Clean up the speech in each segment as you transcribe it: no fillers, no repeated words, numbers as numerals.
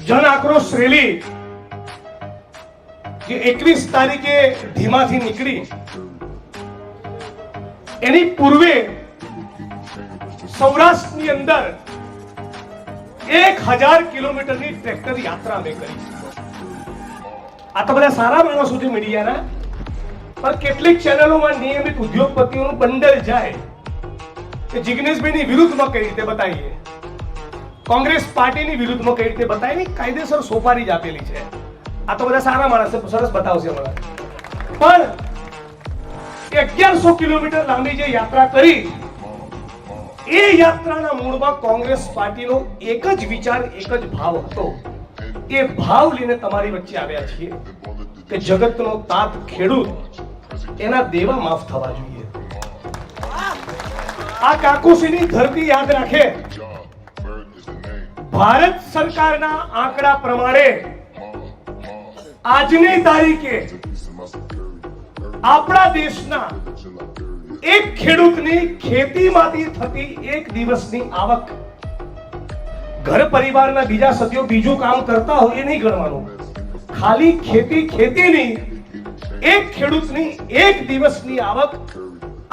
જન આક્રોશ રેલી જે 21 તારીખે ધીમાથી નીકળી, એની પૂર્વે સૌરાષ્ટ્રની અંદર 1000 કિલોમીટરની ટ્રેક્ટર યાત્રા અમે કરી. આ તો બધા સારા માણસો છે મીડિયાના, પણ કેટલીક ચેનલોમાં નિયમિત ઉદ્યોગપતિઓનું બંડલ જાય કે જિગ્નેશભાઈની વિરુદ્ધમાં કઈ રીતે બતાવીએ, કોંગ્રેસ પાર્ટીની વિરુદ્ધમાં કઈ રીતે બતાવી, કાયદેસર સોપારી જ આપેલી છે. આ તો બધા સારા માણસ છે, સરસ બતાવશે મને. પણ 1100 કિલોમીટર લાંબી જે યાત્રા કરી, એ યાત્રાના મૂળમાં કોંગ્રેસ પાર્ટીનો એક જ વિચાર, એક જ ભાવ હતો. એ ભાવ લઈને તમારી વચ્ચે આવ્યા છીએ કે જગતનો તાત ખેડૂત, એના દેવા માફ થવા જોઈએ. આ કાકોસીની ધરતી યાદ રાખે. ભારત સરકારના આંકડા પ્રમાણે આજની તારીખે આપણા દેશના એક ખેડૂતની ખેતીમાંથી થતી એક દિવસની આવક, ઘર પરિવારના બીજા સભ્યો બીજું કામ કરતા હોય એ નહીં ગણવાનું, ખાલી ખેતીની એક ખેડૂતની એક દિવસની આવક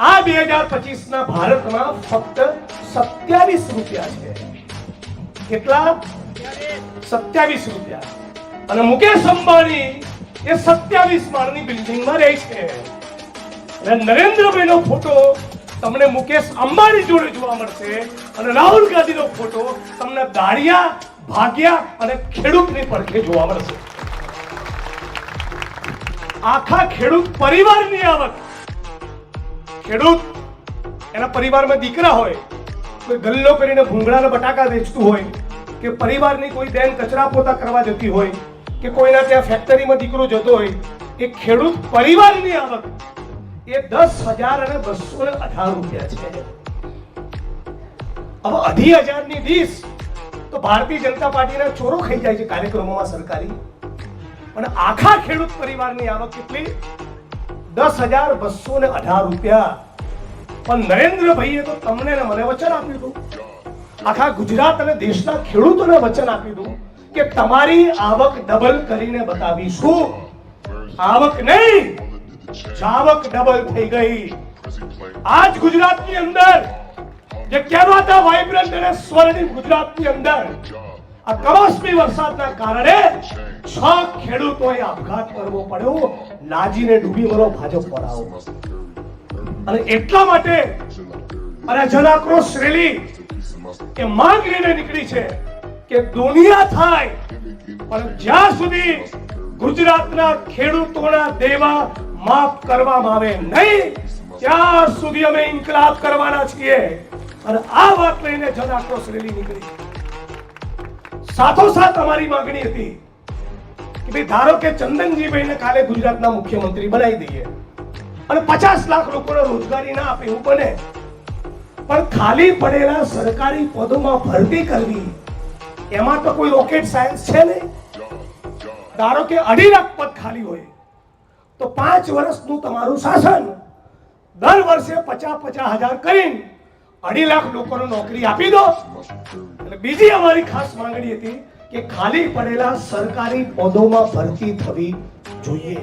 આ 2025 ના ભારતમાં ફક્ત 27 રૂપિયા છે. કેટલા? 27 રૂપિયા. અને મુકેશ અંબાણી એ 27 માળની બિલ્ડિંગમાં રહે છે. અને નરેન્દ્રભાઈનો ફોટો તમને મુકેશ અંબાણી જોડે જોવા મળશે, અને રાહુલ ગાંધીનો ફોટો તમને દાળિયા, ભાગ્યા અને ખેડૂતની પડખે જોવા મળશે. આખા ખેડૂત પરિવારની આવક, ખેડૂત એના પરિવારમાં દીકરા હોય, કોઈ ગલ્લો કરીને ભૂંગળાના બટાકા વેચતું હોય, કે પરિવારની કોઈ બેન કચરા પોતા કરવા જતી હોય, કે કોઈના ત્યાં ફેક્ટરીમાં દીકરો જતો હોય, એ ખેડૂત પરિવારની આવક એ 10,218 રૂપિયા છે. હવે 2,000 ની ડીશ તો ભારતીય જનતા પાર્ટીના ચોરો ખાઈ જાય છે કાર્યક્રમોમાં સરકારી. અને આખા ખેડૂત પરિવારની આવક કેટલી? 10,218 રૂપિયા. પણ નરેન્દ્રભાઈએ તો તમને ને મને વચન આપ્યું હતું, આખા ગુજરાત અને દેશના ખેડૂતોને વચન આપ્યું હતું કે તમારી આવક ડબલ કરીને બતાવીશું. આવક નહીં, જાવક ડબલ થઈ ગઈ. આજ ગુજરાતની અંદર જે કહેવાતા વાઇબ્રન્ટ અને સ્વર્ણિમ ગુજરાતની અંદર આ કમોસમી વરસાદના કારણે 6 ખેડૂતોએ આપઘાત કરવો પડ્યો. લાજીને ડૂબી મરો, ભાજપ પડાવો. અને એટલા માટે અને જન આક્રોશ રેલી એ માંગ લઈને નીકળી છે કે દુનિયા થાય પણ જ્યાં સુધી ગુજરાતના ખેડૂતોના દેવા માફ કરવામાં આવે નહીં, ત્યાં સુધી અમે ઇન્કલાબ કરવાના છીએ. અને આ વાત લઈને જન આક્રોશ રેલી નીકળી. સાથોસાથ અમારી માંગણી હતી કે ભાઈ ધારો કે ચંદનજીભાઈને કાલે ગુજરાતના મુખ્યમંત્રી બનાવી દઈએ અને 50 લાખ લોકોને રોજગારી ના આપે એવું બને, પણ ખાલી પડેલા સરકારી પદોમાં ભરતી કરવી, એમાં તો કોઈ રોકેટ સાયન્સ છે નહીં. ધારો કે 2.5 લાખ પદ ખાલી હોય તો 5 વર્ષનું તમારું શાસન, દર વર્ષે 50,000 કરીને 2.5 લાખ લોકોને નોકરી આપી દો. એટલે બીજી અમારી ખાસ માંગણી હતી કે ખાલી પડેલા સરકારી પદોમાં ભરતી થવી જોઈએ.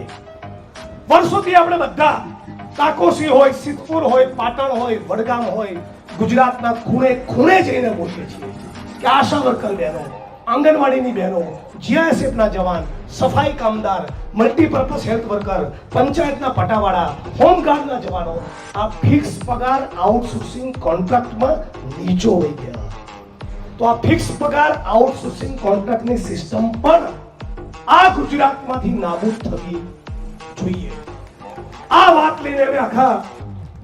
વર્ષોથી આપણે બધા કાકોસી હોય, સિદ્ધપુર હોય, પાટણ હોય, વડગામ હોય, ગુજરાતના ખૂણે ખૂણે જઈને બોલીએ છીએ કે આશા વર્કર બહેનો, આંગણવાડીની બહેનો, જીઆઈએસએફના જવાન, સફાઈ કામદાર, મલ્ટીપર્પઝ હેલ્થ વર્કર, પંચાયતના પટાવાળા, હોમગાર્ડના જવાનો આ ફિક્સ પગાર આઉટસોર્સિંગ કોન્ટ્રાક્ટમાં નીચો વહી ગયા. તો આ ફિક્સ પગાર આઉટસોર્સિંગ કોન્ટ્રાક્ટની સિસ્ટમ પણ આ ગુજરાતમાંથી નાબૂદ થવી જોઈએ. આ વાત લઈને અમે આખા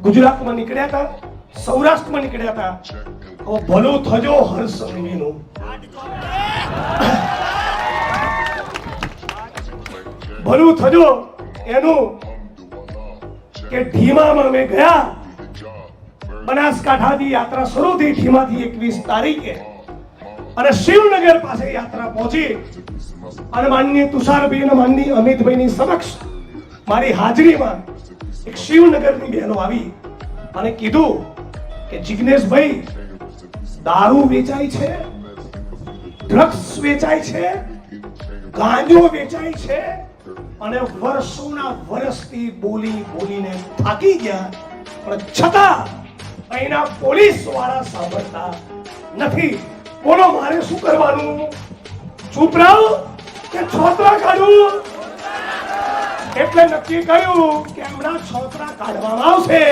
ગુજરાતમાં નીકળ્યા હતા, સૌરાષ્ટ્રમાં નીકળ્યા હતા. ભલું થજો હર્ષ સંઘવીનું. ભલું થજો એનું કે ઢીમામાં અમે ગયા. બનાસકાંઠાથી યાત્રા શરૂ થઈ ઢીમાથી 21 તારીખે, અને શિવનગર પાસે યાત્રા પહોંચી. અને માનનીય તુષારભાઈ અને માનનીય અમિતભાઈની સમક્ષ મારી હાજરીમાં એક શિવનગરની બહેનો આવી અને કીધું કે જિગ્નેશભાઈ દારૂ વેચાય છે, ડ્રગ્સ વેચાય છે, ગાંજો વેચાય છે, અને વર્ષોના વર્ષથી બોલીને થાકી ગયા, પણ છતાં અહીંના પોલીસ વાળા સાંભળતા નથી. બોલો મારે શું કરવાનું? ચૂપ રહું કે છોતરા કાઢું? એટલે નક્કી કર્યું કે એમના છોતરા કાઢવામાં આવશે,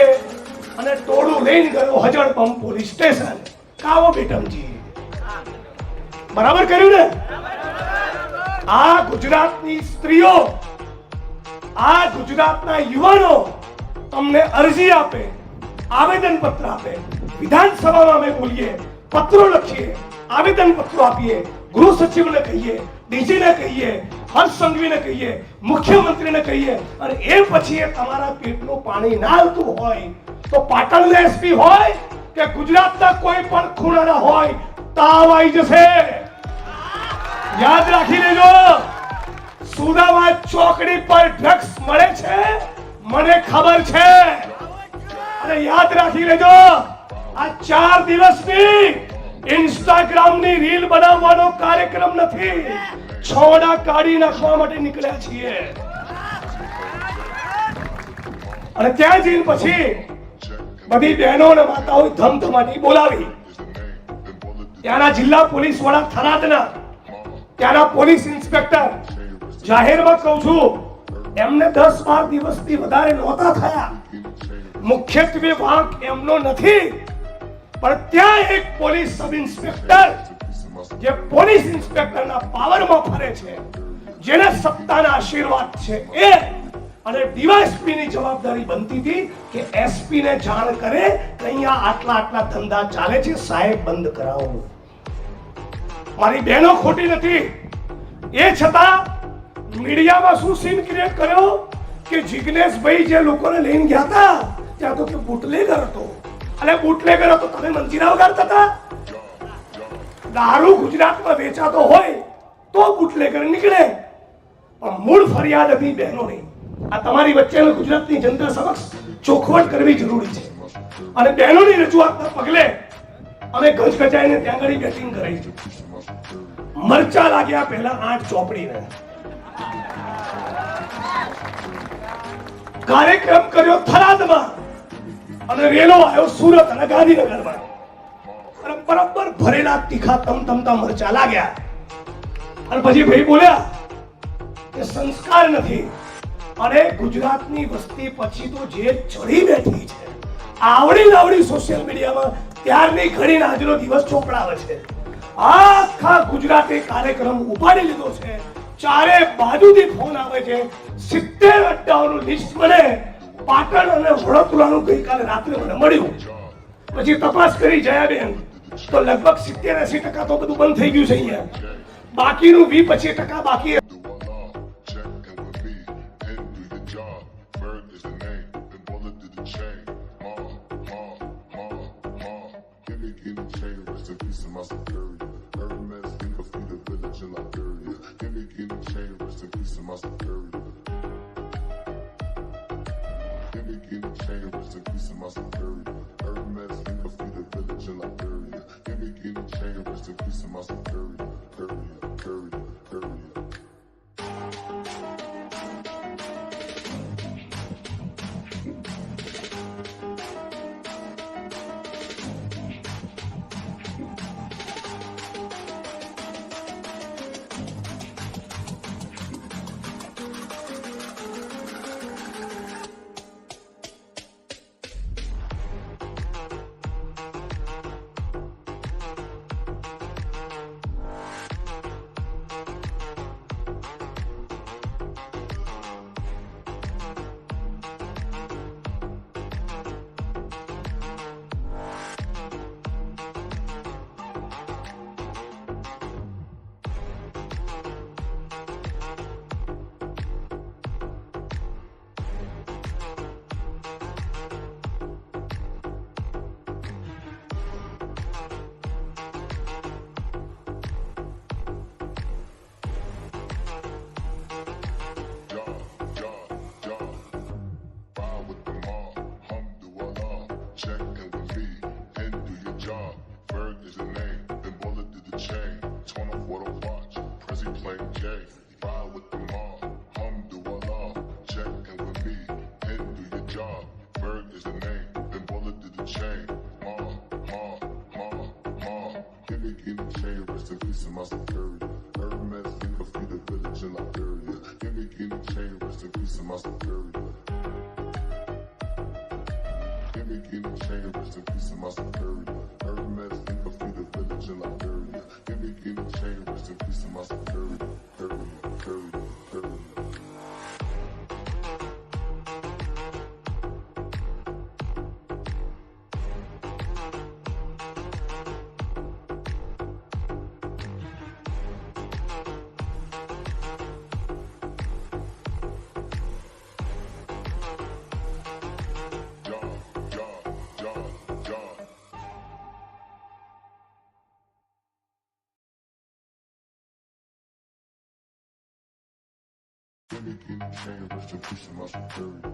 અને ટોળું લઈને ગયો હજણપંપ પોલીસ સ્ટેશન. કાવો બેટમજી, બરાબર કર્યું ને? આ ગુજરાતની સ્ત્રીઓ, આ ગુજરાતના યુવાનો તમને અરજી આપે, આવેદન પત્ર આપે, વિધાનસભામાં અમે બોલીએ, પત્રો લખીએ, આવેદન પત્રો આપીએ, ગૃહ સચિવને કહીએ, ડીજીને કહીએ, હર્ષ સંઘવીને કહીએ, મુખ્યમંત્રીને કહીએ, અને એ પછી એ તમારા પેટનું પાણી ના આવતું હોય તો પાટણના એસપી હોય કે ગુજરાતના કોઈ પણ ખૂણાના હોય, તાવ આવી જશે. યાદ રાખી લેજો, સુદામા ચોકડી પર ડ્રગ્સ મળે છે, મને ખબર છે. અને યાદ રાખી લેજો, આ 4 દિવસની ઇન્સ્ટાગ્રામની રીલ બનાવવાનો કાર્યક્રમ નથી, છોડા કાઢી નાખવા માટે નીકળ્યા છીએ. અને ત્યાં જઈને પછી બધી બહેનો અને માતાઓ ધમધમાટી બોલાવી. ત્યાંના જિલ્લા પોલીસ વડા થરાદના, ત્યાંના પોલીસ ઇન્સ્પેક્ટર, જાહેરમાં કહું છું, એમને 10-12 દિવસથી વધારે નહોતા થયા. મુખ્યત્વે વાંક એમનો નથી, પણ ત્યાં એક પોલીસ સબ ઇન્સ્પેક્ટર જે પોલીસ ઇન્સ્પેક્ટરના પાવરમાં ફરે છે, જેને સત્તાના આશીર્વાદ છે, એ અને ડીવાયએસપી ની જવાબદારી બનતી હતી કે એસપી ને જાણ કરે કે અહીંયા આટલા ધંધા ચાલે છે, સાહેબ બંધ કરાવો. મારી બહેનો ખોટી નથી. એ છતાં મીડિયામાં શું સીન ક્રિએટ કર્યો કે જિગ્નેશભાઈ જે લોકોને લઈને ગયા હતા ત્યાં તો કે બુટલેગર હતો. અને બુટલેગર હતો, તમે મંજીરા વગાડતા હતા. દારૂ ગુજરાતમાં વેચાતો હોય તો બુટલેગર નીકળે, પણ મૂળ ફરિયાદ હતી બહેનોની. આ તમારી વચ્ચે ગુજરાતની જનતા સમક્ષ ચોખવટ કરવી જરૂરી છે. અને બહેનોની રજૂઆતના પગલે અમે ગજગજાઈને ત્યાં આગળ બેટિંગ કરાઈ છે. મરચા લાગ્યા પહેલા 8 ચોપડીને કાર્યક્રમ કર્યો થરાદમાં, અને રેલો આવ્યો સુરત અને ગાંધીનગરમાં, અને બરાબર ભરેલા તીખા તમતમતા મરચા લાગ્યા. અને પછી ભાઈ બોલ્યા કે સંસ્કાર નથી, અને ગુજરાતની વસ્તી પછી તો જે ચડી બેઠી છે, આવડી સોશિયલ મીડિયામાં ત્યારની ઘડીને આજનો દિવસ ચોપડાવે છે. આખા ગુજરાતે કાર્યક્રમ ઉપાડી લીધો છે, ચારે બાજુથી ફોન આવે છે. 70 અડ્ડાઓનું લિસ્ટ મને પાટણ અને વડોદરાનું ગઈકાલે રાત્રે મને મળ્યું. પછી તપાસ કરી જયાબેન, તો લગભગ 70-80% તો બધું બંધ થઈ ગયું છે અહીંયા. બાકીનું 20-25% બાકી. my security. Hermes, think of feed the village in Liberia. Give me guinea chain, rest in peace of my security. Give me guinea chain, rest in peace of my security. Hermes, think of feed the village in Liberia. Give me guinea chain, rest in peace of my security. Security. Give me guinea chain, rest in peace of my security.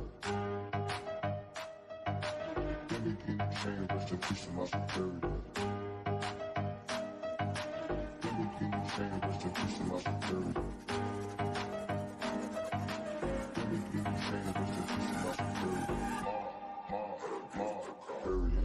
Give me guinea chain, rest in peace of my security. Give me guinea chain, rest in peace of my security. Give me guinea chain, rest in peace of my security. Area.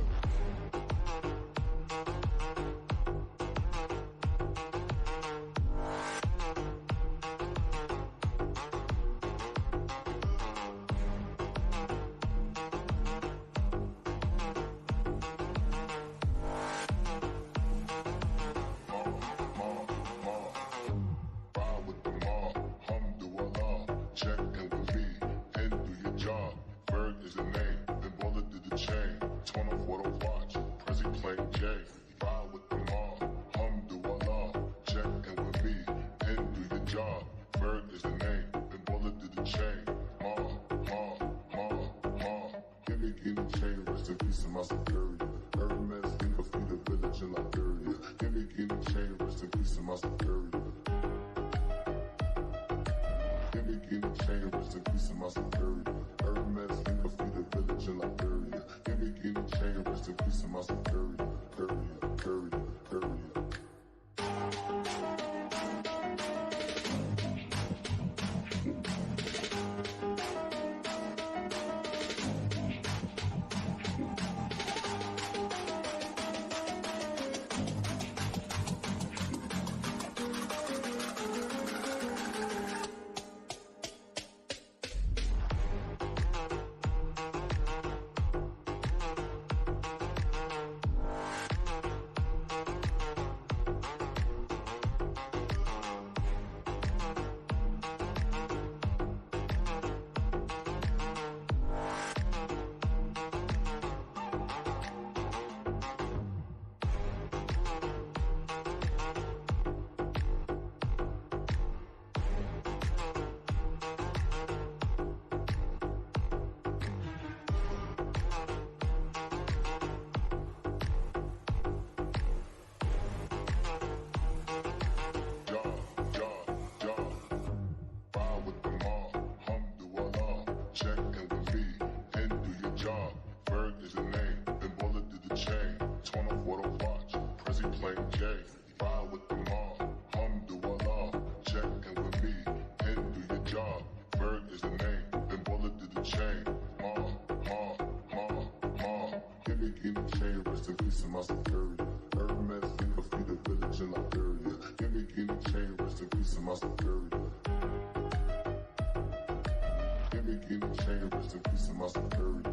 Is the name, then Baller did the chain. Torn off what I watch, Prezi playing J. Ride with the mob, Alhamdulillah. Check in with me, and do your job. Berg is the name, then Baller did the chain. Give me guinea chain, rest in peace of my security. Hermes, think of feed the village in Liberia. Give me guinea chain, rest in peace of my security. Give me guinea chain, rest in peace of my security. Hermes, think of feed the village in Liberia. Give me guinea chain, rest in peace of my security. Curry. Is the name, then Baller did the chain. Torn off what I watch, Prezi playing J. Ride with the mob, Alhamdulillah. Check in with me, and do your job. Berg is the name, then Baller did the chain. Give me guinea chain, rest in peace of my security. Hermes, think of feed the village in Liberia. Give me guinea chain, rest in peace of my security. Give me guinea chain, rest in peace of my security.